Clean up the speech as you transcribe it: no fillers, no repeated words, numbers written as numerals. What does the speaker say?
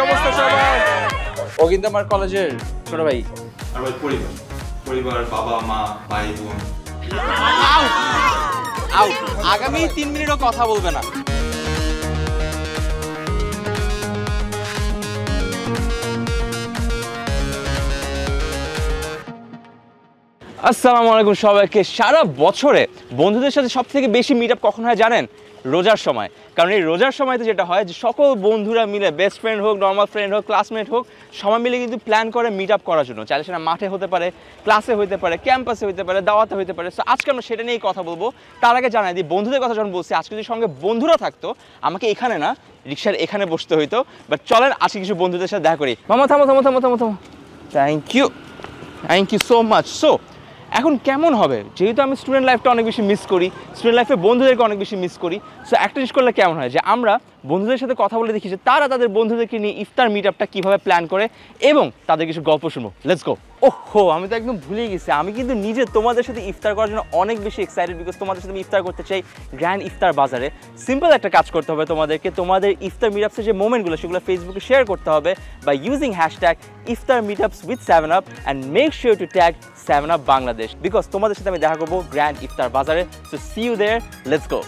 অবস্থা সবার? ও কিন্তু আমার কলেজের ছোট ভাই। আর ভাই পরিবার বাবা মা ভাই বোন। আউট। আগামী 3 মিনিটও কথা বলবে না। আসসালামু আলাইকুম সবাইকে। সারা বছরে বন্ধুদের সাথে সবথেকে বেশি মিট আপ কখন হয় জানেন? রোজার সময়। কারণ এই রোজার সময়তে যেটা হয় যে সকল বন্ধুরা মিলে, বেস্ট ফ্রেন্ড হোক, নর্মাল ফ্রেন্ড হোক, ক্লাসমেট হোক, সবাই মিলে কিন্তু প্ল্যান করে মিট আপ করার জন্য। চাইলে সেটা মাঠে হতে পারে, ক্লাসে হতে পারে, ক্যাম্পাসে হতে পারে, দাওয়াতে হতে পারে। সো আজকে আমরা সেটা নিয়েই কথা বলবো। তার আগে জানাই দিই, বন্ধুদের কথা যখন বলছি, আজকে যদি সঙ্গে বন্ধুরা থাকতো, আমাকে এখানে না রিক্সার এখানে বসতে হইতো। বাট চলেন আজকে কিছু বন্ধুদের সাথে দেখা করি। মামা থামো। Thank you so much. So এখন কেমন হবে, যেহেতু আমি স্টুডেন্ট লাইফটা অনেক বেশি মিস করি, স্টুডেন্ট লাইফে বন্ধুদেরকে অনেক বেশি মিস করি। সো একটা জিনিস করলে কেমন হয় যে আমরা বন্ধুদের সাথে কথা বলে দেখি যে তারা তাদের বন্ধুদেরকে নিয়ে ইফতার মিট আপটা কীভাবে প্ল্যান করে এবং তাদের কিছু গল্প শুনবো। Let's go. ওহো, আমি তো একদম ভুলেই গেছি, আমি কিন্তু নিজে তোমাদের সাথে ইফতার করার জন্য অনেক বেশি এক্সাইটেড, বিকজ তোমাদের সাথে আমি ইফতার করতে চাই গ্র্যান্ড ইফতার বাজারে। সিম্পল একটা কাজ করতে হবে তোমাদেরকে, তোমাদের ইফতার মিট আপসের যে মোমেন্টগুলো সেগুলো ফেসবুকে শেয়ার করতে হবে by using hashtag iftar meet ups with 7up and make sure to tag 7up Bangladesh, because তোমাদের সাথে আমি দেখা করবো গ্র্যান্ড ইফতার বাজারে। So see you there, let's go.